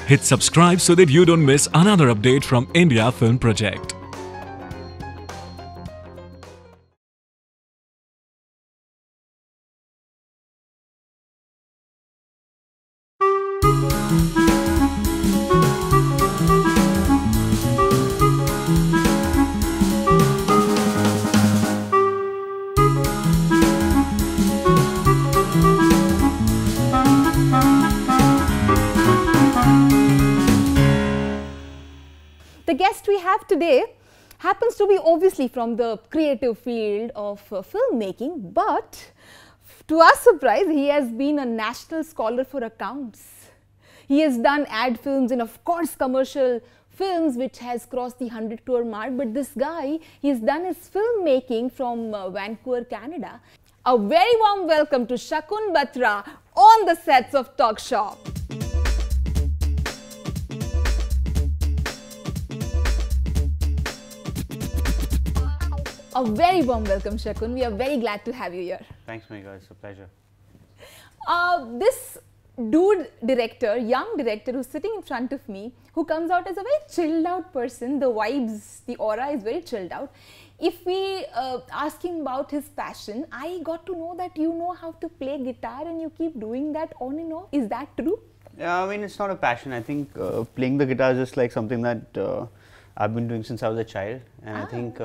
Hit subscribe so that you don't miss another update from India Film Project. The guest we have today happens to be obviously from the creative field of filmmaking, but to our surprise, he has been a national scholar for accounts. He has done ad films and of course commercial films which has crossed the 100 crore mark, but this guy, he's done his filmmaking from Vancouver, Canada. A very warm welcome to Shakun Batra on the sets of Talk Shop. A very warm welcome, Shakun. We are very glad to have you here. Thanks, Megha. It's a pleasure. This dude director, young director who's sitting in front of me, who comes out as a very chilled out person, the vibes, the aura is very chilled out. If we ask him about his passion, I got to know that you know how to play guitar and you keep doing that on and off. Is that true? Yeah, I mean, it's not a passion. I think playing the guitar is just like something that I've been doing since I was a child. And I think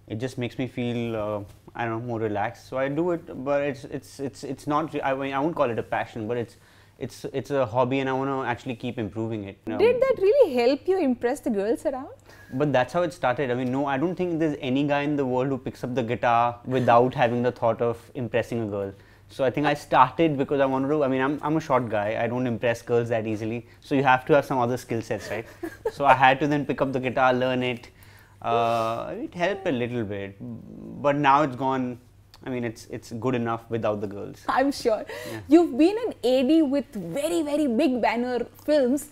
it just makes me feel, I don't know, more relaxed. So I do it, but it's not, I mean, I won't call it a passion, but it's a hobby and I want to actually keep improving it. You know? Did that really help you impress the girls around? But that's how it started. I mean, no, I don't think there's any guy in the world who picks up the guitar without having the thought of impressing a girl. So I think I started because I wanted to, I mean, I'm a short guy. I don't impress girls that easily. So you have to have some other skill sets, right? So I had to then pick up the guitar, learn it. It helped a little bit, but now it's gone. I mean, it's good enough without the girls. I'm sure. Yeah. You've been an AD with very, very big banner films.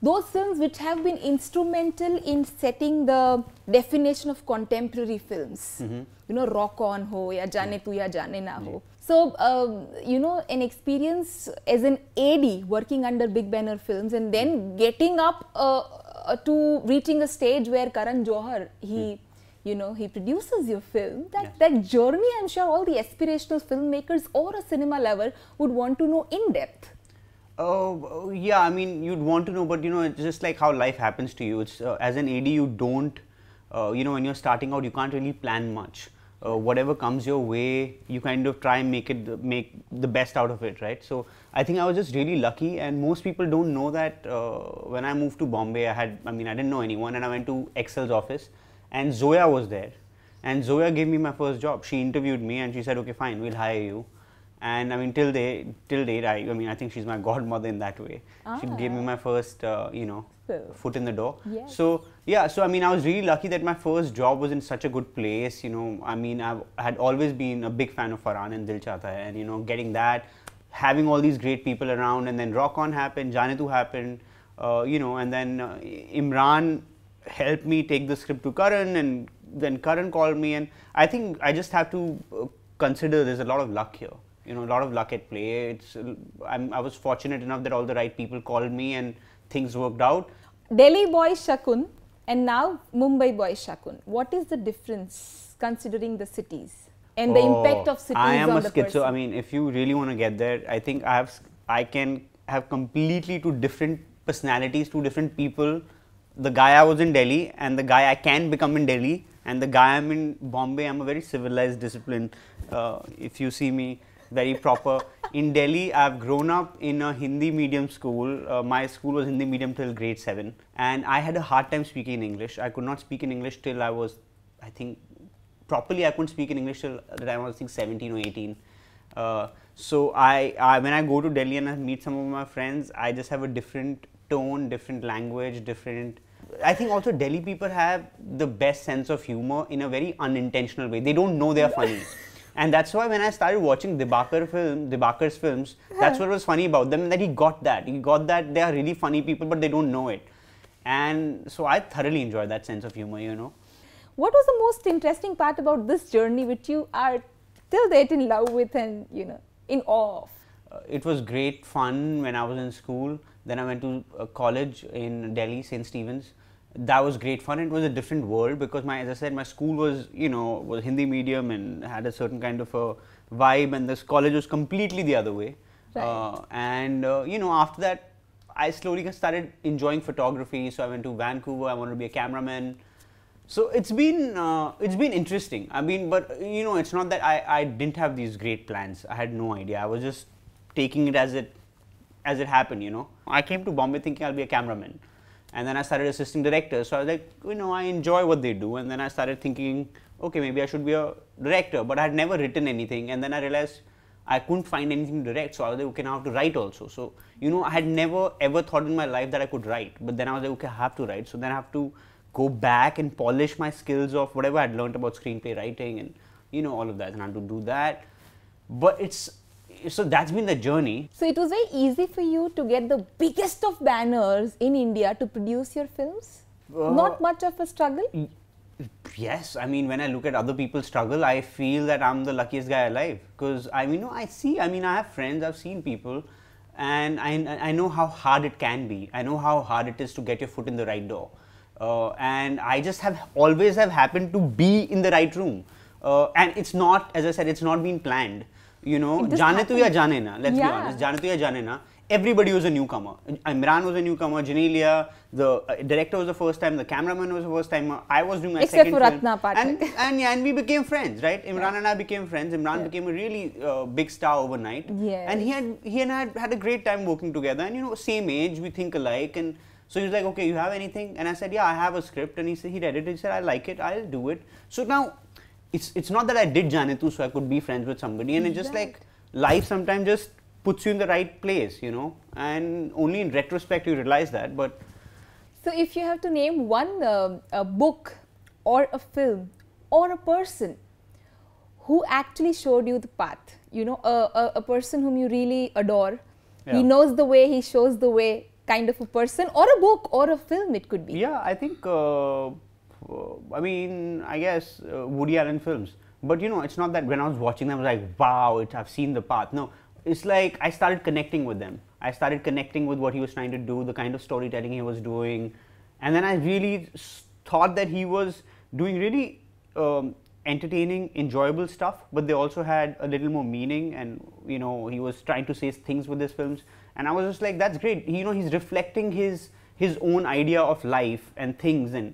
Those films which have been instrumental in setting the definition of contemporary films. You know, Rock On Ho, ya Jaane Tu Ya Jaane Na Ho. So, you know, an experience as an AD working under big banner films and then getting up to reaching a stage where Karan Johar, you know, he produces your film. That journey, I'm sure all the aspirational filmmakers or a cinema lover would want to know in depth. Oh, yeah, I mean, you'd want to know, but you know, it's just like how life happens to you. It's as an AD, you don't, you know, when you're starting out, you can't really plan much. Whatever comes your way, you kind of try and make the best out of it, right? So I think I was just really lucky, and most people don't know that when I moved to Bombay, I didn't know anyone, and I went to Excel's office, and Zoya was there, and Zoya gave me my first job. She interviewed me, and she said, "Okay, fine, we'll hire you." And I mean, till date, I think she's my godmother in that way. She gave me my first, you know, foot in the door. Yes. So yeah, so I mean, I was really lucky that my first job was in such a good place. You know, I mean, I had always been a big fan of Farhan and Dil Chahta Hai, and you know, getting that, having all these great people around, and then Rock On happened, Jaane Tu happened, you know, and then Imran helped me take the script to Karan, and then Karan called me, and I think I just have to consider there's a lot of luck here. You know, a lot of luck at play. I was fortunate enough that all the right people called me and things worked out. Delhi boy Shakun and now Mumbai boy Shakun. What is the difference considering the cities and the impact of cities on the person? So I mean, if you really want to get there, I think I can have completely two different personalities, two different people. The guy I was in Delhi and the guy I can become in Delhi, and the guy I'm in Bombay, I'm a very civilized, disciplined. If you see me, very proper. In Delhi, I've grown up in a Hindi medium school. My school was Hindi medium till grade 7, and I had a hard time speaking English. I could not speak in English till I was, I think, properly I couldn't speak in English till the time I was, I think, 17 or 18. So when I go to Delhi and I meet some of my friends, I just have a different tone, different language, different. I think also Delhi people have the best sense of humor in a very unintentional way. They don't know they are funny. And that's why when I started watching Dibakar's films, that's what was funny about them, that he got that. He got that they are really funny people, but they don't know it. And so I thoroughly enjoy that sense of humor, you know. What was the most interesting part about this journey which you are till date in love with and, you know, in awe of? It was great fun when I was in school. Then I went to college in Delhi, St. Stephen's. That was great fun. It was a different world because as I said, my school was, was Hindi medium and had a certain kind of a vibe, and this college was completely the other way. Right. After that, I slowly started enjoying photography. So I went to Vancouver. I wanted to be a cameraman. So it's been interesting. But it's not that I didn't have these great plans. I had no idea. I was just taking it as it happened. I came to Bombay thinking I'll be a cameraman, and then I started assisting directors. So I was like, I enjoy what they do, and then I started thinking, okay, maybe I should be a director. But I had never written anything, and then I realized I couldn't find anything to direct. So I was like, okay, now I have to write also. So I had never ever thought in my life that I could write, but then I was like, okay, I have to write. So then I have to go back and polish my skills of whatever I'd learned about screenplay writing and all of that, and I had to do that. But so that's been the journey. So it was very easy for you to get the biggest of banners in India to produce your films? Not much of a struggle? Yes, when I look at other people's struggle, I feel that I'm the luckiest guy alive. Because I have friends, I've seen people, and I know how hard it can be. I know how hard it is to get your foot in the right door. And I just always have happened to be in the right room. And it's not, as I said, it's not been planned. Jaane tu ya jaane na, let's be honest, jaane tu ya jaane na. Everybody was a newcomer. Imran was a newcomer, Janelia, the director was the first time, the cameraman was the first time, I was doing my second film. Except for Ratna Pathak. And we became friends, right? Imran and I became friends. Imran became a really big star overnight. Yes. And he and I had a great time working together. And same age, we think alike. And so he was like, okay, you have anything? And I said, yeah, I have a script. And he read it. He said, I like it. I'll do it. So now, it's not that I did Jaane Tu so I could be friends with somebody. And it's just like life sometimes just puts you in the right place, and only in retrospect you realize that. But so if you have to name one a book or a film or a person who actually showed you the path, a person whom you really adore, he knows the way, he shows the way, kind of a person, or a book or a film it could be. Yeah, I think I guess Woody Allen films. But it's not that when I was watching them I was like, wow, I've seen the path. No, it's like I started connecting with them. I started connecting with what he was trying to do, the kind of storytelling he was doing. And then I really thought that he was doing really entertaining, enjoyable stuff, but they also had a little more meaning, and he was trying to say things with his films. And I was just like, that's great. He's reflecting his own idea of life and things and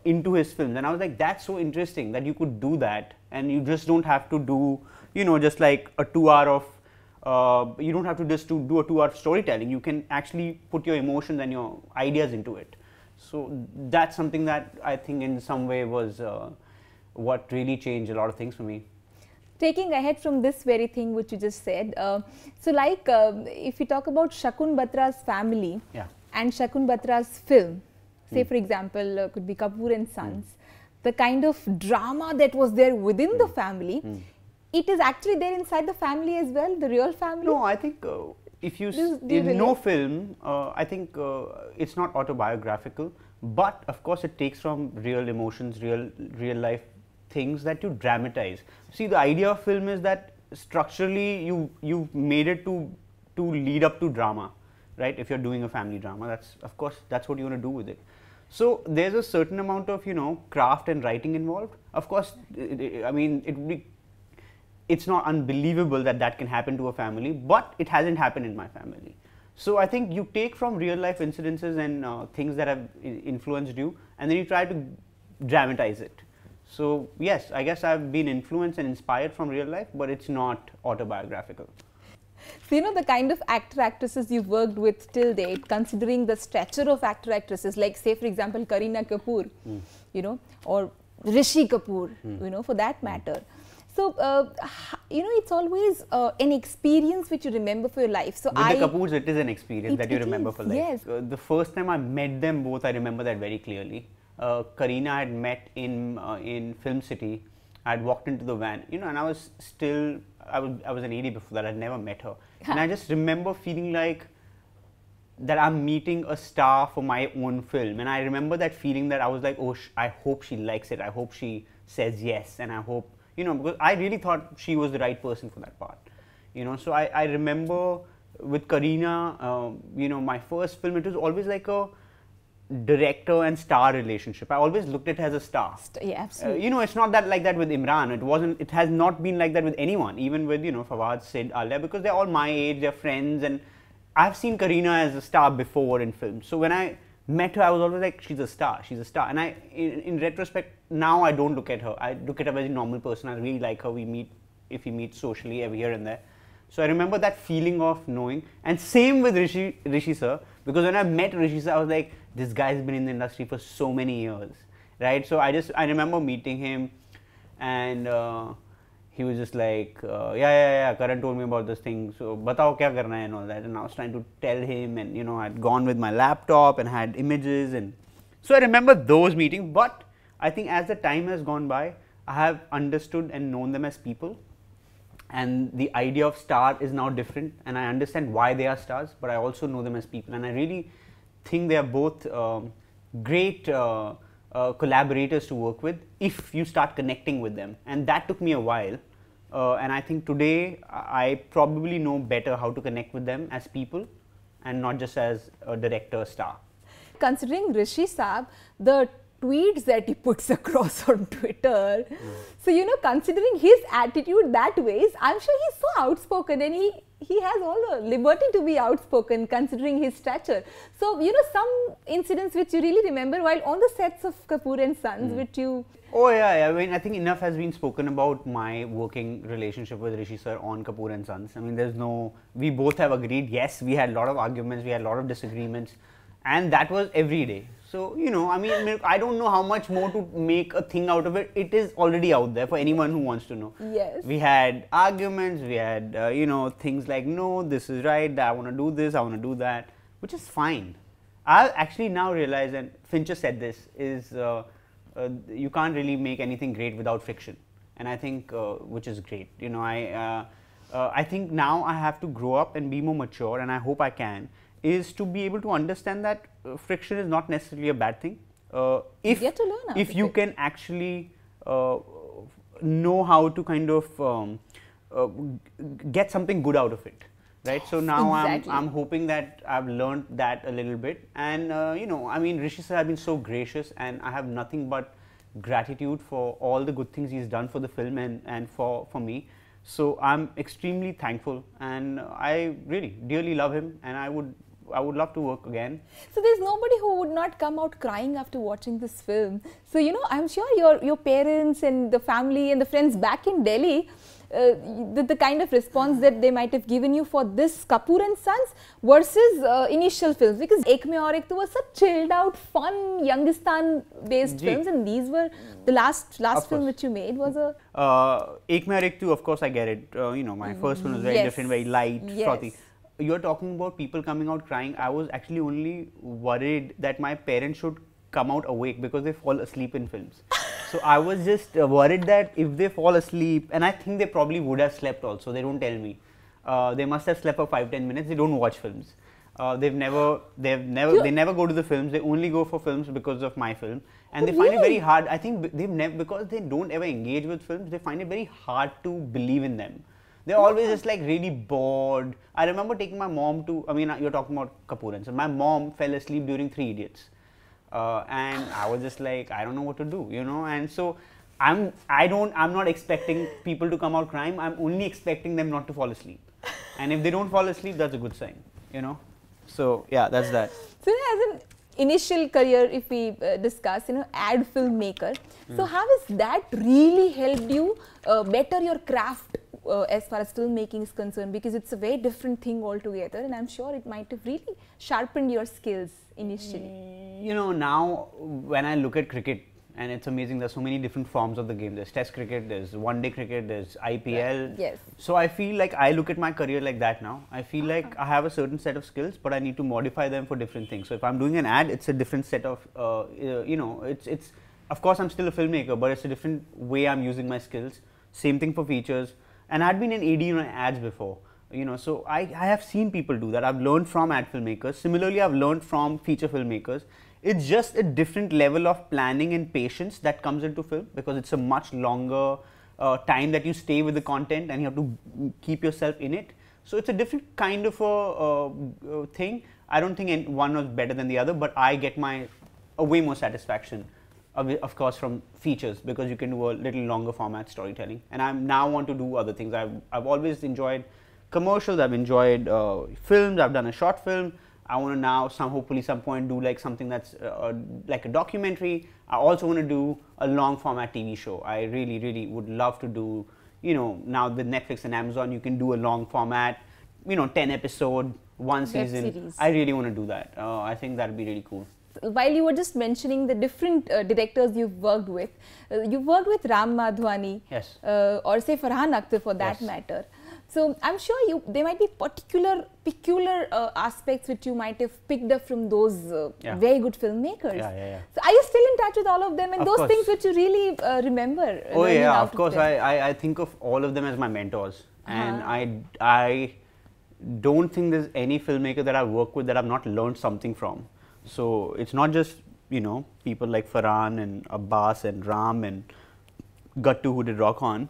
into his films. And I was like, that's so interesting that you could do that, and you just don't have to do just like a 2 hour of you don't have to just do a 2 hour storytelling. You can actually put your emotions and your ideas into it. So that's something that I think in some way was what really changed a lot of things for me. Taking ahead from this very thing which you just said, if you talk about Shakun Batra's family and Shakun Batra's film, say for example, could be Kapoor and Sons, the kind of drama that was there within the family, it is actually there inside the family as well, the real family? No, I think if you in no film, I think it's not autobiographical, but of course it takes from real emotions, real life things that you dramatize. See, the idea of film is that structurally you made it to lead up to drama, right? If you're doing a family drama, that's what you want to do with it. So there's a certain amount of craft and writing involved. Of course, it's not unbelievable that can happen to a family, but it hasn't happened in my family. So I think you take from real life incidences and things that have influenced you, and then you try to dramatize it. So yes, I guess I've been influenced and inspired from real life, but it's not autobiographical. So the kind of actor-actresses you've worked with till date, considering the stature of actor-actresses, like say for example Kareena Kapoor, or Rishi Kapoor, for that matter. So, it's always an experience which you remember for your life. So with the Kapoors, it is an experience that you remember for life. Yes. The first time I met them both, I remember that very clearly. Kareena I had met in Film City. I had walked into the van, and I was an AD before that. I'd never met her, and I just remember feeling like that I'm meeting a star for my own film. And I remember that feeling that I was like, oh, I hope she likes it. I hope she says yes, and I hope. Because I really thought she was the right person for that part, So I remember with Kareena, you know, my first film, it was always like a director and star relationship. I always looked at it as a star. Yeah, absolutely. You know, it's not that like that with Imran. It wasn't. It has not been like that with anyone, even with, you know, Fawad, Sid, Alia, because they're all my age, they're friends, and I've seen Kareena as a star before in films. So when I met her, I was always like, she's a star, she's a star. And I, in retrospect, now I don't look at her. I look at her as a normal person. I really like her. We meet, if we meet socially every here and there. So I remember that feeling of knowing. And same with Rishi sir, because when I met Rishi sir, I was like, this guy's been in the industry for so many years, right? So I remember meeting him, and he was just like, yeah, Karan told me about this thing, so batao kya karna hai and all that. And I was trying to tell him, and you know, I'd gone with my laptop and had images, and so I remember those meetings. But I think as the time has gone by, I have understood and known them as people. And the idea of star is now different, and I understand why they are stars, but I also know them as people, and I really think they are both great collaborators to work with if you start connecting with them. And that took me a while, and I think today I probably know better how to connect with them as people and not just as a director star. Considering Rishi Saab, the tweets that he puts across on Twitter, so you know, considering his attitude that way, I'm sure he's so outspoken, and he has all the liberty to be outspoken considering his stature. So you know, some incidents which you really remember while on the sets of Kapoor and Sons, which you... Oh yeah, I mean, I think enough has been spoken about my working relationship with Rishi sir on Kapoor and Sons. I mean, there's no, we both have agreed, yes, we had a lot of arguments, we had a lot of disagreements, and that was every day. So, you know, I mean, I don't know how much more to make a thing out of it. It is already out there for anyone who wants to know. Yes. We had arguments, we had, you know, things like, no, this is right, I want to do this, I want to do that, which is fine. I actually now realize, and Fincher said this, is you can't really make anything great without friction. And I think, which is great. You know, I think now I have to grow up and be more mature, and I hope I can, is to be able to understand that friction is not necessarily a bad thing. If you can actually know how to kind of get something good out of it, right? So now I'm hoping that I've learned that a little bit, and you know, I mean, Rishi sir has been so gracious, and I have nothing but gratitude for all the good things he's done for the film and for me. So I'm extremely thankful, and I really dearly love him, and I would love to work again. So there's nobody who would not come out crying after watching this film. So you know, I'm sure your parents and the family and the friends back in Delhi, the kind of response that they might have given you for this Kapoor and Sons versus initial films, because Ek Mein Aur Ek was such chilled out, fun Youngistan based films, and these were the last film which you made was a... Ek Mein Aur Ek 2, of course I get it. You know, my first film was very different, very light, frothy. You're talking about people coming out crying. I was actually only worried that my parents should come out awake because they fall asleep in films. So I was just worried that if they fall asleep, and I think they probably would have slept also, they don't tell me. They must have slept for 5-10 minutes, they don't watch films. They never go to the films, they only go for films because of my film. And they find it very hard, I think because they don't ever engage with films, they find it very hard to believe in them. They're always just like really bored. I remember taking my mom to, I mean, you're talking about Kapoor and so my mom fell asleep during 3 Idiots. And I was just like, I don't know what to do, you know. And so I'm not expecting people to come out crying. I'm only expecting them not to fall asleep. And if they don't fall asleep, that's a good sign, you know. So yeah, that's that. So as an initial career, if we discuss, you know, ad filmmaker. So how has that really helped you better your craft as far as filmmaking is concerned? Because it's a very different thing altogether, and I'm sure it might have really sharpened your skills initially. You know, now when I look at cricket, and it's amazing, there's so many different forms of the game. There's test cricket, there's one-day cricket, there's IPL. Right. Yes. So I feel like I look at my career like that now. I feel like I have a certain set of skills, but I need to modify them for different things. So if I'm doing an ad, it's a different set of, you know, it's of course I'm still a filmmaker, but it's a different way I'm using my skills. Same thing for features. And I'd been an AD on ads before, you know, so I have seen people do that. I've learned from ad filmmakers. Similarly, I've learned from feature filmmakers. It's just a different level of planning and patience that comes into film, because it's a much longer time that you stay with the content and you have to keep yourself in it. So it's a different kind of a thing. I don't think one was better than the other, but I get a way more satisfaction, of course, from features, because you can do a little longer format storytelling. And I now want to do other things. I've always enjoyed commercials. I've enjoyed films. I've done a short film. I want to now hopefully some point do like something that's like a documentary. I also want to do a long format TV show. I really would love to do, you know, now with Netflix and Amazon, you can do a long format, you know, 10 episode, one season. Series. I really want to do that. I think that would be really cool. While you were just mentioning the different directors you've worked with Ram Madhwani, Yes. Or say Farhan Akhtar for that Yes. matter. So I'm sure there might be peculiar aspects which you might have picked up from those Yeah. very good filmmakers. Yeah. So are you still in touch with all of them, and Of those course. things which you really remember? Oh learning yeah, out of course. them? I think of all of them as my mentors, and I don't think there's any filmmaker that I work with that I've not learned something from. So it's not just, you know, people like Farhan and Abbas and Ram and Gattu who did Rock On.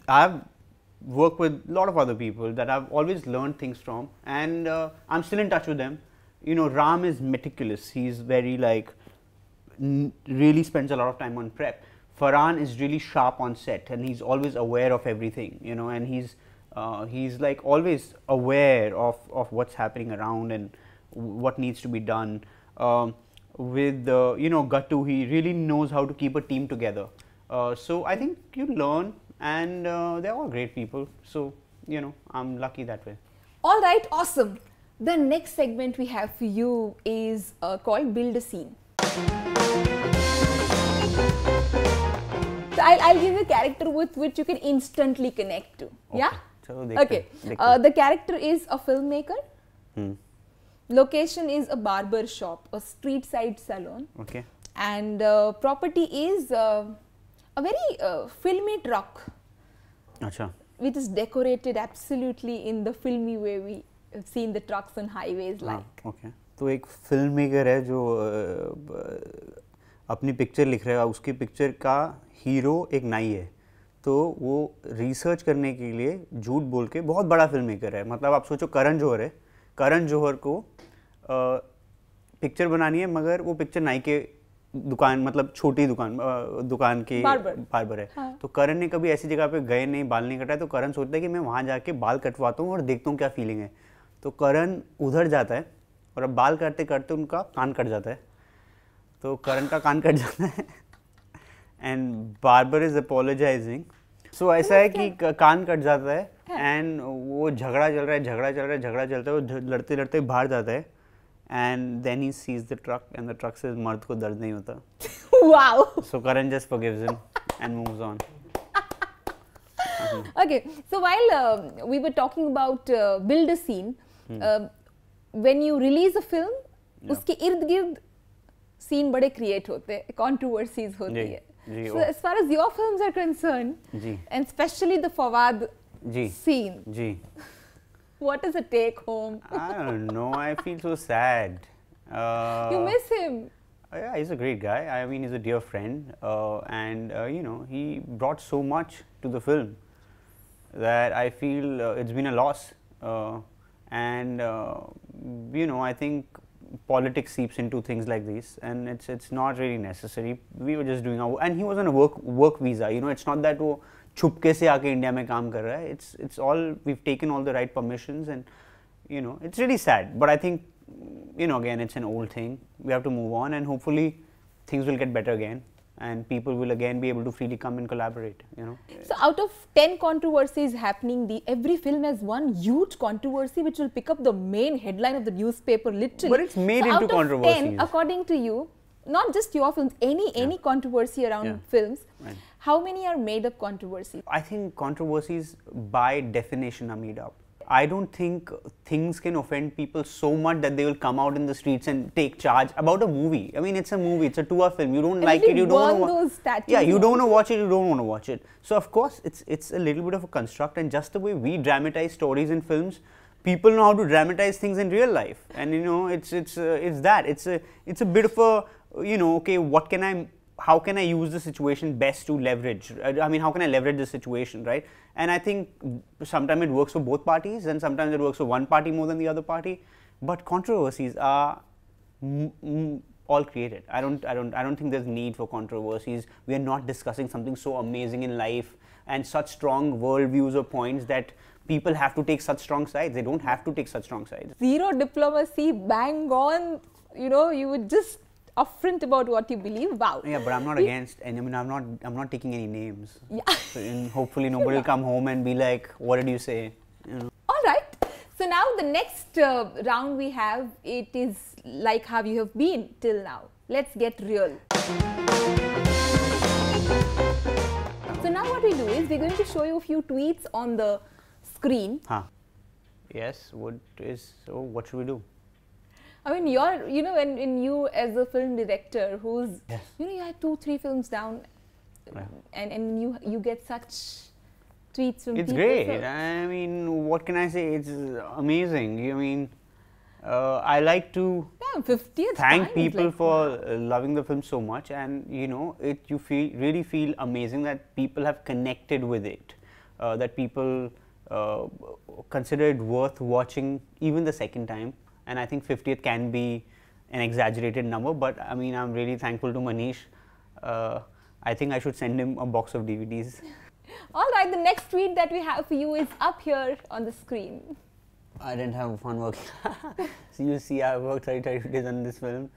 I've worked with a lot of other people that I've always learned things from, and I'm still in touch with them. You know, Ram is meticulous. He's very like really spends a lot of time on prep. Farhan is really sharp on set, and he's always aware of everything, you know, and he's like always aware of what's happening around and what needs to be done. With you know, Gattu, he really knows how to keep a team together. So I think you learn, and they're all great people. So, you know, I'm lucky that way. All right, awesome. The next segment we have for you is called Build a Scene. So I'll give you a character with which you can instantly connect to. Okay. Yeah? So Okay. The character is a filmmaker. Location is a barber shop, a street side salon. Okay. And property is a very filmy truck, Acha. which is decorated absolutely in the filmy way we have seen the trucks on highways like. Okay. तो एक film maker है जो अपनी picture लिख रहा है, उसकी picture का हीरो एक नाई है, तो वो रिसर्च करने के लिए झूठ बोल के बहुत बड़ा फिल्म मेकर है. मतलब आप सोचो करण जौहर है, करण जौहर को पिक्चर बनानी है, मगर वो पिक्चर नाई के दुकान, मतलब छोटी दुकान के बार्बर है. हाँ. तो करण ने कभी ऐसी जगह पे गए नहीं, बाल नहीं कटाए, तो करण सोचता है कि मैं वहाँ जाके बाल कटवाता हूँ और देखता हूँ क्या फीलिंग है. तो करण उधर जाता है और अब बाल करते करते उनका कान कट जाता है, तो करण का कान कट जाता है एंड बार्बर इज अपोलोजाइजिंग. सो ऐसा है कि कान कट जाता है एंड वो झगड़ा चलता है, वो लड़ते लड़ते बाहर जाता है, and then he seizes the truck and the truck से मर्द को दर्द नहीं होता. Wow. So Karan just forgives him and moves on. Okay, so while we were talking about build a scene, when you release a film, उसके इर्द गिर्द scene बड़े create होते हैं, controversies होती है. So as far as your films are concerned, and especially the Fawad scene, what is the take home? I don't know. I feel so sad. You miss him. Yeah, he's a great guy. I mean, he's a dear friend, and you know, he brought so much to the film that I feel it's been a loss. And you know, I think politics seeps into things like this, and it's not really necessary. We were just doing our, and he was on a work visa. You know, it's not that वो छुपके से आके India में काम कर रहा है. It's all, we've taken all the right permissions, and you know, it's really sad. But I think, you know, again, it's an old thing. We have to move on, and hopefully things will get better again, and people will again be able to freely come and collaborate, you know. So out of 10 controversies happening, every film has one huge controversy which will pick up the main headline of the newspaper, literally. But it's made into controversies. Out of 10, according to you, not just your films, any controversy around films, how many are made up controversies? I think controversies by definition are made up. I don't think things can offend people so much that they will come out in the streets and take charge about a movie. I mean, it's a movie, it's a 2-hour film. You don't like it, you don't want to. Yeah, you don't want to watch it, you don't want to watch it. So of course, it's a little bit of a construct, and just the way we dramatize stories in films, people know how to dramatize things in real life. And you know, it's a bit of a, you know, okay, what can I how can I use the situation best to leverage? I mean, how can I leverage the situation, right? And I think sometimes it works for both parties, and sometimes it works for one party more than the other party. But controversies are all created. I don't think there's need for controversies. We are not discussing something so amazing in life and such strong worldviews or points that people have to take such strong sides. They don't have to take such strong sides. Zero diplomacy, bang on. You know, you would just upfront about what you believe. Wow. Yeah, but I'm not against, and I mean, I'm not taking any names. Yeah. So, and hopefully nobody will come home and be like, what did you say? You know. All right. So now the next round we have, it is like how you have been till now. Let's get real. So now what we do is we're going to show you a few tweets on the screen. Yes. So what should we do? I mean, when you as a film director who's, yes. You had 2-3 films down, Yeah. and you get such tweets from It's people. great. So I mean, what can I say? It's amazing. I mean, I like to 50th thank time people like, for wow. loving the film so much, and you really feel amazing that people have connected with it, that people consider it worth watching even the second time. And I think 50th can be an exaggerated number, but I mean, I'm really thankful to Manish. I think I should send him a box of DVDs. All right, the next tweet that we have for you is up here on the screen. I didn't have fun working. So you see, I worked 30 days on this film.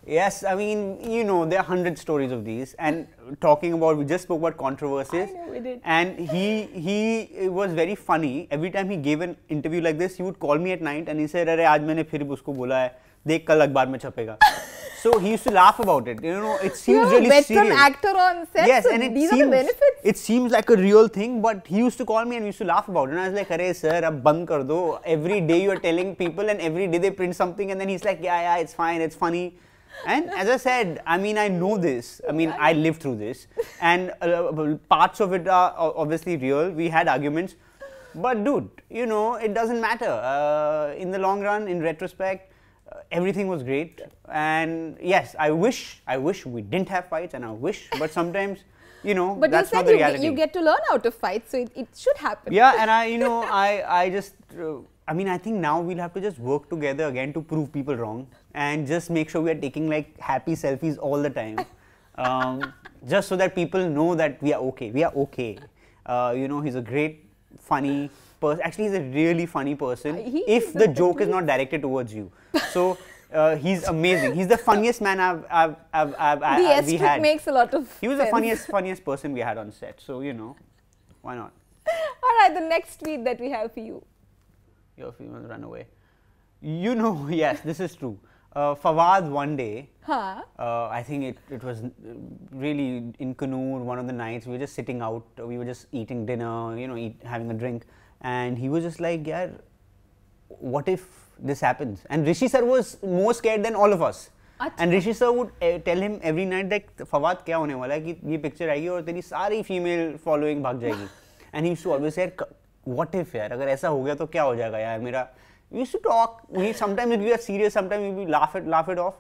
Yes, I mean, there are 100 stories of these, and we just spoke about controversies. I know we did. And he was very funny. Every time he gave an interview like this, he would call me at night and he said, "Arey, aaj maine phir usko bola hai, dekh kal akhbar mein chapega." So he used to laugh about it. It seems really serious. You're a veteran actor on set. Yes, so and these are the benefits. it seems like a real thing, but he used to call me and we used to laugh about it. And I was like, "Arey sir, ab band kar do. Every day you are telling people, and every day they print something, and then he's like, yeah, it's fine, it's funny." And as I said, I mean, I know this. I mean, I lived through this, and parts of it are obviously real. We had arguments, but dude, it doesn't matter. In the long run, in retrospect, everything was great. And yes, I wish we didn't have fights, and I wish, but sometimes, but that's you not said the reality. you get to learn out of fights, so it should happen. Yeah, and I just. I mean, I think now we'll have to just work together again to prove people wrong, and just make sure we are taking like happy selfies all the time, just so that people know that we are okay. We are okay. He's a great, funny person. Actually, he's a really funny person. If the joke is not directed towards you, so he's amazing. He's the funniest man we had. Makes a lot of. He was sense. the funniest person we had on set. So why not? All right, the next tweet that we have for you. Your females run away. Yes, this is true. Fawad one day, I think it was really in Kannur, one of the nights, we were just sitting out, we were just eating dinner, having a drink, and he was just like, yeah, what if this happens? And Rishi sir was more scared than all of us. Achha. And Rishi sir would tell him every night that, Fawad, kya hone wala hai ki ye picture aayegi aur teri sari female following bhag jayegi. And he used to always say, what if यार अगर ऐसा हो गया तो क्या हो जाएगा यार मेरा. We used to talk. Sometimes we are serious, sometimes we laugh it off.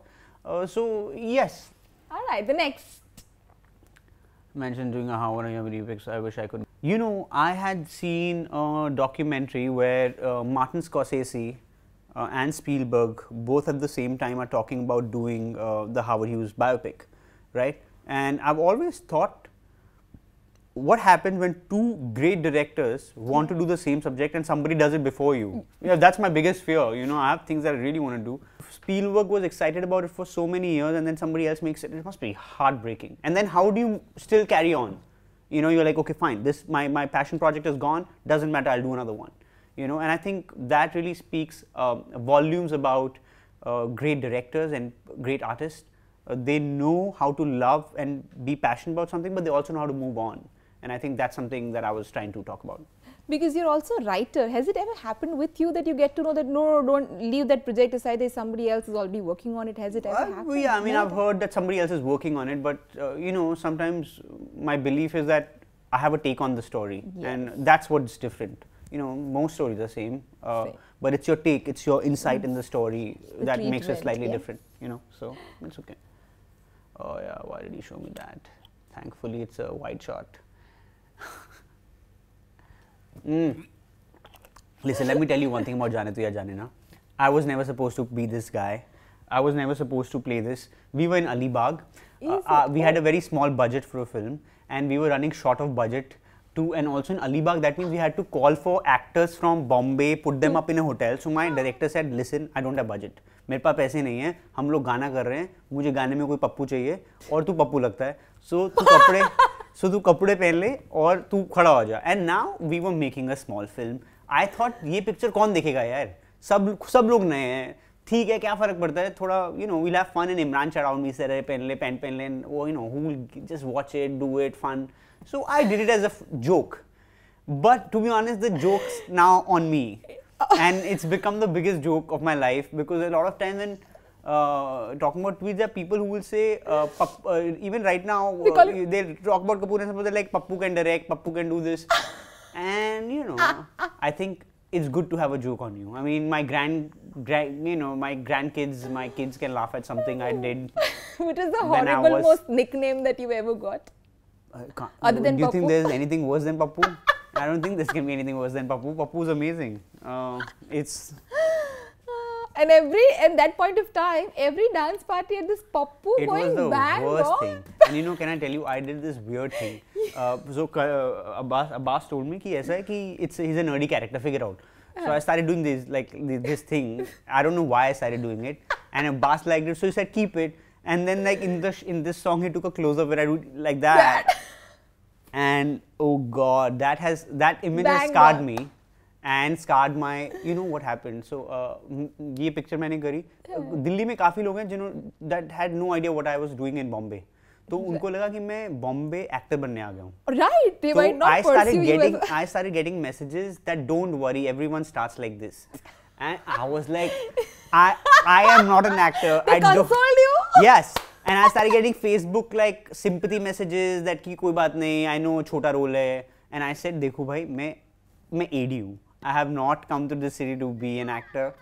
So yes. All right, the next. Mentioned doing a How I Remix. I wish I could. I had seen a documentary where Martin Scorsese and Spielberg both at the same time are talking about doing the Howard Hughes biopic, right? And I've always thought, what happens when two great directors want to do the same subject and somebody does it before you? That's my biggest fear. I have things that I really want to do. Spielberg was excited about it for so many years, and then somebody else makes it. It must be heartbreaking. And then how do you still carry on? You're like, okay, fine, this my passion project is gone, doesn't matter, I'll do another one. And I think that really speaks volumes about great directors and great artists. They know how to love and be passionate about something, but they also know how to move on. And I think that's something that I was trying to talk about. Because you're also a writer. Has it ever happened with you that you get to know that, no, don't leave that project aside, there's somebody else is already working on it? Has it ever happened? Yeah, I mean, I've heard that somebody else is working on it, but sometimes my belief is that I have a take on the story, yes. And that's what's different. Most stories are same, but it's your take, it's your insight in the story that makes it slightly different, so it's okay. Oh yeah, why did he show me that? Thankfully, it's a wide shot. Listen, let me tell you one thing about Jaane Tu Ya Jaane Na. I was never supposed to be this guy. I was never supposed to play this. We were in Alibag. We had a very small budget for a film, and we were running short of budget too. And also in Alibag, that means we had to call for actors from Bombay, put them up in a hotel. So my director said, "Listen, I don't have budget. मेरे पास पैसे नहीं हैं. हम लोग गाना कर रहे हैं. मुझे गाने में कोई पप्पू चाहिए और तू पप्पू लगता है. So तू कपड़े पहन ले और तू खड़ा हो जा." And now we were making a small film. I thought ये पिक्चर कौन देखेगा यार? सब लोग नए हैं. ठीक है, क्या फर्क पड़ता है? थोड़ा we'll have fun. And Imran around me said, "अरे पहन ले, पैंट पहन ले." Who will just watch it, do it, fun. So I did it as a joke. But to be honest, the joke's now on me. And it's become the biggest joke of my life, because a lot of times when talking about tweets, there are people who will say, even right now, they talk about Kapoor and stuff, they're like, Pappu can direct, Pappu can do this. And I think it's good to have a joke on you. I mean, my my grandkids, my kids can laugh at something I did. Which is the horrible most nickname that you ever got? Other than Pappu? Do you think there's anything worse than Pappu? I don't think there can be anything worse than Pappu. Pappu's amazing. It's... And that point of time, every dance party had this Pappu going bang on. It was the worst thing. And can I tell you, I did this weird thing. So Abbas told me कि ऐसा है कि he's a nerdy character, figure out. So I started doing this thing. I don't know why I started doing it. And Abbas liked it, so he said keep it. And then in this song, he took a close-up where I do like that. And oh God, that image has scarred me. And scarred my, what happened. So, ये picture मैंने करी. दिल्ली में काफी लोग हैं that had no idea what I was doing in Bombay. तो उनको लगा कि मैं Bombay actor बनने आ गया हूँ. Right, they might not pursue you. I started getting messages that don't worry, everyone starts like this. And I was like, I am not an actor. They consoled you? Yes. And I started getting Facebook sympathy messages that कि कोई बात नहीं, I know छोटा role है. And I said, देखो भाई, मैं AD हूँ. I have not come to this city to be an actor.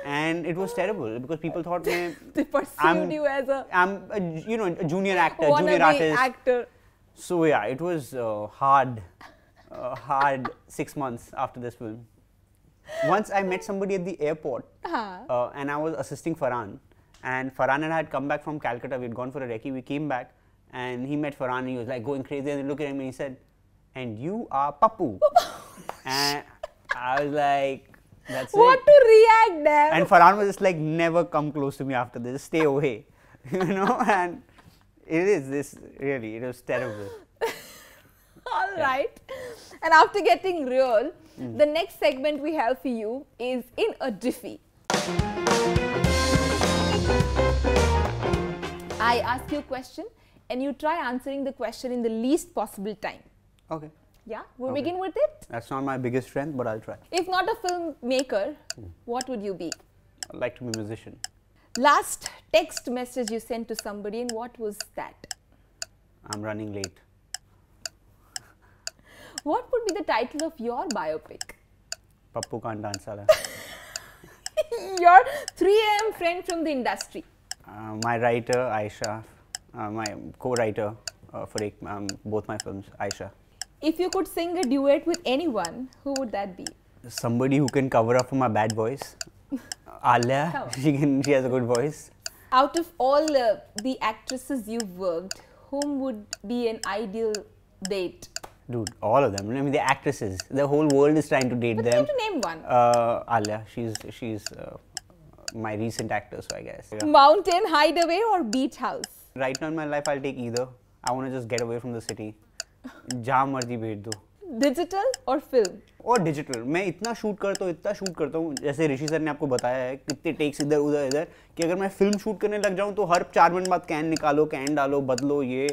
And it was terrible because people thought they perceived you as I'm a junior actor, junior artist. So yeah, it was hard 6 months after this film. Once I met somebody at the airport, and I was assisting Farhan. And Farhan and I had come back from Calcutta. We had gone for a recce. We came back, and he met Farhan. And he was like going crazy, and he looked at me and he said, "And you are Pappu." And I was like, that's what to react there? And Farhan was just like, never come close to me after this, stay away. And it was terrible. All right. And after getting real, the next segment we have for you is In a Jiffy. I ask you a question and you try answering the question in the least possible time. Okay. Yeah, we'll begin with it. That's not my biggest strength, but I'll try. If not a filmmaker, what would you be? I'd like to be a musician. Last text message you sent to somebody, and what was that? I'm running late. What would be the title of your biopic? Pappu Can't Dance Sala. Your 3 AM friend from the industry. My writer, Aisha. My co-writer for both my films, Aisha. If you could sing a duet with anyone, who would that be? Somebody who can cover up for my bad voice. Alia, she has a good voice. Out of all the actresses you've worked, whom would be an ideal date? Dude, all of them. I mean, the actresses. The whole world is trying to date them. But you have to name one. Alia, she's my recent actor, so I guess. Yeah. Mountain hideaway or beach house? Right now in my life, I'll take either. I want to just get away from the city. जहाँ मर्जी भेज दो. Digital or film? और digital. मैं इतना shoot करता हूँ जैसे ऋषि सर ने आपको बताया है कितने टेक्स इधर कि अगर मैं फिल्म शूट करने लग जाऊँ तो हर 4 मिनट बाद कैन निकालो, कैन डालो, बदलो ये.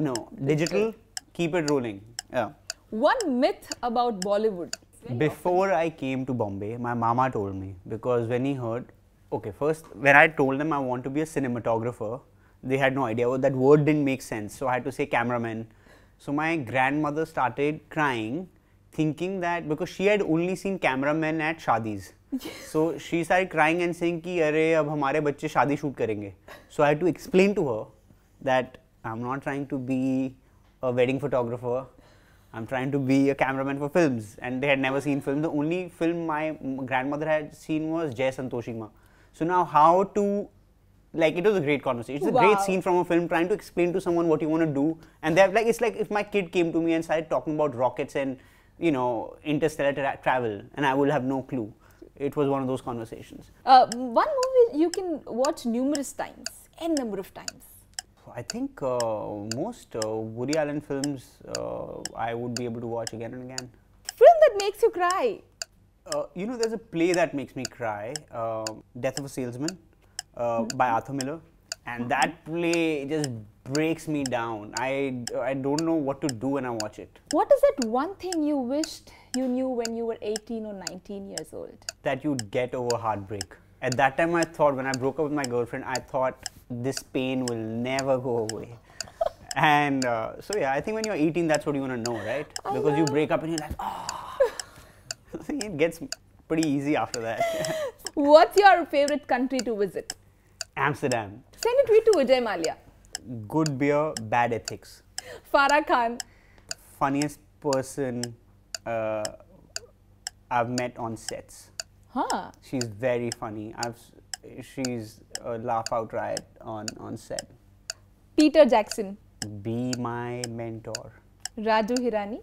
No, digital, keep it rolling. Yeah. One myth about Bollywood. Before I came to Bombay, my mama told me, because when he heard, okay, first when I told them I want to be a cinematographer, they had no idea. That word didn't make sense, so I had to say cameraman. So my grandmother started crying, thinking that because she had only seen cameramen at shadis. So she started crying and saying कि अरे अब हमारे बच्चे शादी shoot करेंगे. So I had to explain to her that I'm not trying to be a wedding photographer. I'm trying to be a cameraman for films, and they had never seen film. The only film my grandmother had seen was Jai Santoshima. So now how to, like, it was a great conversation. It's a great scene from a film, trying to explain to someone what you want to do, and they're like, it's like if my kid came to me and started talking about rockets and, you know, interstellar travel, and I will have no clue. It was one of those conversations. One movie you can watch numerous times, n number of times. I think most Woody Allen films I would be able to watch again and again. Film that makes you cry. You know, there's a play that makes me cry, Death of a Salesman by Arthur Miller, and that play just breaks me down. I don't know what to do when I watch it. What is that one thing you wished you knew when you were 18 or 19 years old? That you'd get over heartbreak. At that time I thought, when I broke up with my girlfriend, I thought this pain will never go away. And so yeah, I think when you're 18, that's what you want to know, right? Because you break up and you're like, oh. It gets pretty easy after that. What's your favorite country to visit? Amsterdam. Send a tweet to Vijay Mallya. Good beer, bad ethics. Farah Khan. Funniest person I've met on sets. Huh. She's very funny. She's a laugh out riot on set. Peter Jackson. Be my mentor. Raju Hirani.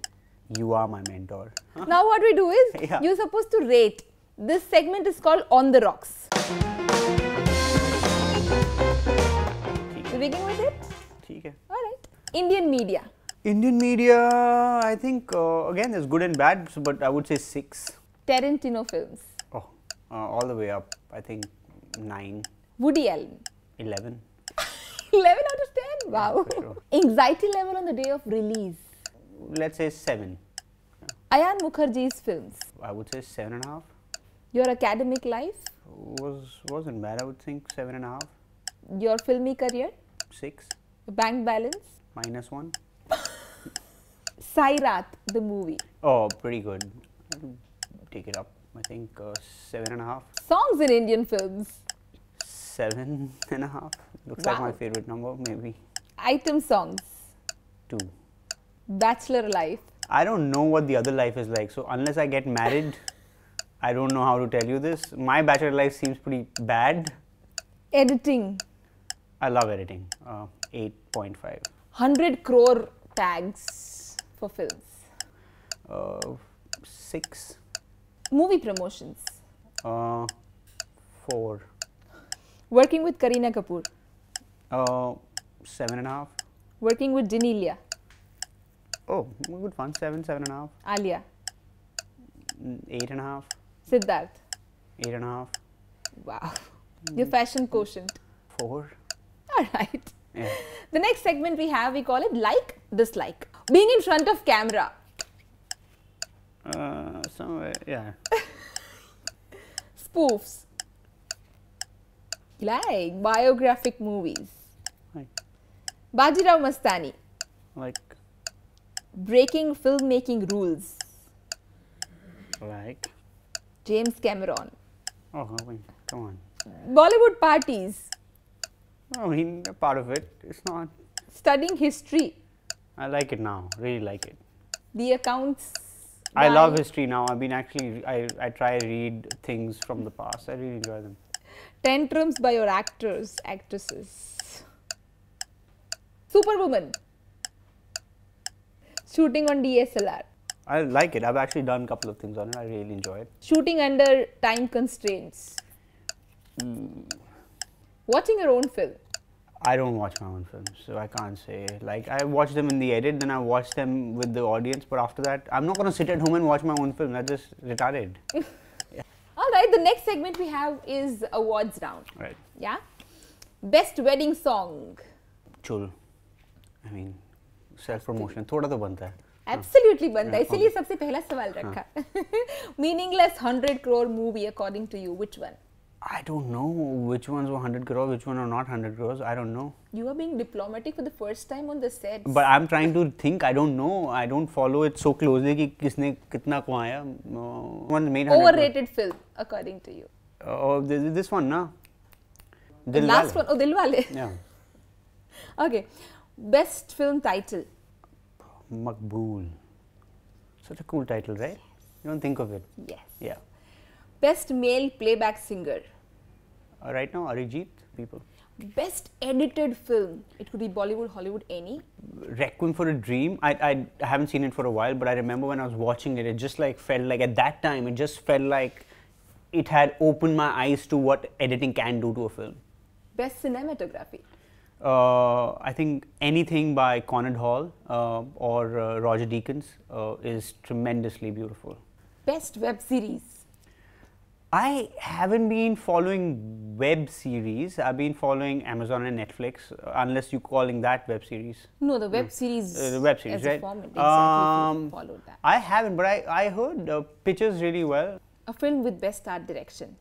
You are my mentor. Now what we do is, you're supposed to rate. This segment is called On the Rocks. We begin with it? Okay. Alright. Indian media. Indian media, I think, again, there's good and bad, but I would say 6. Tarantino films. Oh, all the way up, I think 9. Woody Allen. 11. 11 out of 10? Wow. For sure. Anxiety level on the day of release. Let's say 7. Ayan Mukherjee's films. I would say 7.5. Your academic life. Wasn't bad. I would think 7.5. Your filmy career. 6. Bank balance. -1. Sairat, the movie. Oh, pretty good. Take it up. I think 7.5. Songs in Indian films. 7.5. Looks like my favorite number, maybe. Item songs. 2. Bachelor life. I don't know what the other life is like. So unless I get married, I don't know how to tell you this. My bachelor life seems pretty bad. Editing. I love editing. 8.5. 100 crore tags for films. 6. Movie promotions. 4. Working with Kareena Kapoor. 7.5. Working with Genelia. Oh, good fun. 7.5. Alia. 8.5. Siddharth. 8.5. Wow. Your fashion quotient. 4. Alright. Yeah. The next segment we have, we call it like, dislike. Being in front of camera. Somewhere, yeah. Spoofs. Like biographic movies. Like, Bajirao Mastani. like, Breaking filmmaking rules. like. James Cameron. Oh, I mean, come on. Bollywood parties. I mean, a part of it. It's not. Studying history. I like it now. Really like it. The accounts. I love history now. I've been actually, I try to read things from the past. I really enjoy them. Tantrums by your actors, actresses. Superwoman. Shooting on DSLR. I like it. I've actually done a couple of things on it. I really enjoy it. Shooting under time constraints. Watching your own film. I don't watch my own films, so I can't say. Like, I watch them in the edit, then I watch them with the audience, but after that, I'm not going to sit at home and watch my own film. That's just retarded. Alright, the next segment we have is awards round. Right. Yeah? Best wedding song. Chul. I mean, self-promotion. थोड़ा तो बनता है. Absolutely बनता है. इसीलिए सबसे पहला सवाल रखा. Meaningless 100 crore movie according to you. Which one? I don't know which ones were 100 crore, which one are not 100 crores. I don't know. You are being diplomatic for the first time on the set. But I'm trying to think. I don't know. I don't follow it so closely कि किसने कितना कमाया. One made 100 Overrated film according to you. Oh, this one, na? The last one. Oh, Dilwale. Yeah. Okay. Best film title. Maqbool. Such a cool title, right? You don't think of it. Yes. Yeah. Best male playback singer. Right now, Arijit, people. Best edited film. It could be Bollywood, Hollywood, any. Requiem for a Dream. I haven't seen it for a while, but I remember when I was watching it, it just like felt like at that time, it just felt like it had opened my eyes to what editing can do to a film. Best cinematography. I think anything by Conrad Hall or Roger Deakins is tremendously beautiful. Best web series. I haven't been following web series. I've been following Amazon and Netflix, unless you're calling that web series. No, the web series. The web series, as right? a format, exactly. If you followed that. I haven't, but I heard pictures really well. A film with best art direction.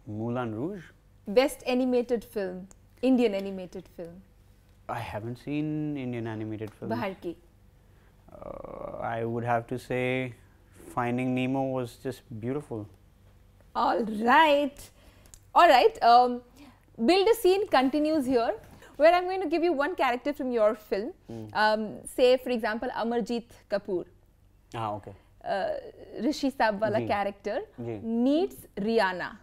Moulin Rouge. Best animated film. Indian animated film. I haven't seen Indian animated films. Bahar Ki. I would have to say Finding Nemo was just beautiful. All right. All right. Build a Scene continues here, where I'm going to give you one character from your film. Say, for example, Amarjit Kapoor. Ah, okay. Rishi Saab wala character meets Rihanna.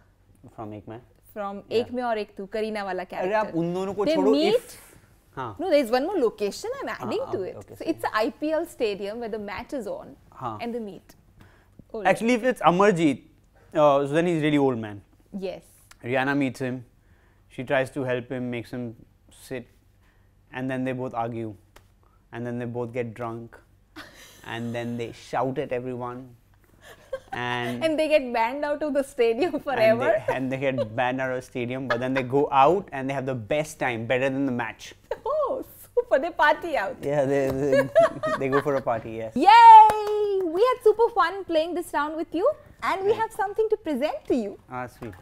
From Ek Mein. From Ek Mein aur Ek Tu, Kareena wala character. अरे आप उन दोनों को They छोड़ो meet. if हाँ No, there is one more location I'm adding to it. okay, So it's an IPL stadium where the match is on हाँ. and they meet. Oh, Actually, if it's Amarjit, so then he's really old man. yes. Rihanna meets him. She tries to help him, makes him sit, and then they both argue, and then they both get drunk, and then they shout at everyone, And they get banned out of the stadium forever. and they get banned out of the stadium, but then they go out and they have the best time, better than the match. Oh, super. They party out. Yeah, they go for a party, yes. Yay! We had super fun playing this round with you, and we have something to present to you. Ah, sweet.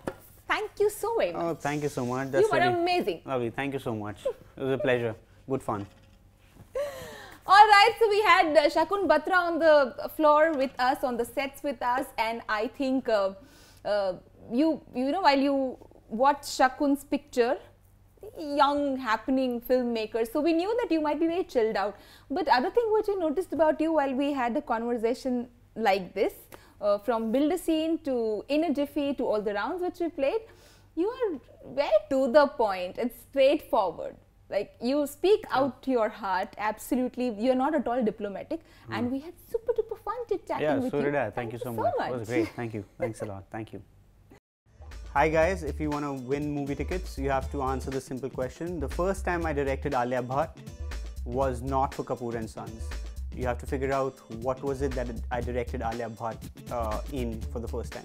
Thank you so very much. Oh, thank you so much. You were amazing. Lovely. Thank you so much. It was a pleasure. Good fun. All right, so we had Shakun Batra on the floor with us, on the sets with us, and I think you know, while you watch Shakun's picture, young, happening filmmaker, so we knew that you might be very chilled out. But other thing which I noticed about you while we had a conversation like this, from Build a Scene to In a Jiffy to all the rounds which we played, you are very to the point and straightforward. Like, you speak out your heart, absolutely. You're not at all diplomatic. And we had super duper fun chit-chatting with you. Yeah, so did I. Thank you so much. It was great. Thank you. Thanks a lot. Thank you. Hi guys, if you want to win movie tickets, you have to answer the simple question. The first time I directed Alia Bhatt was not for Kapoor and Sons. You have to figure out what was it that I directed Alia Bhatt in for the first time.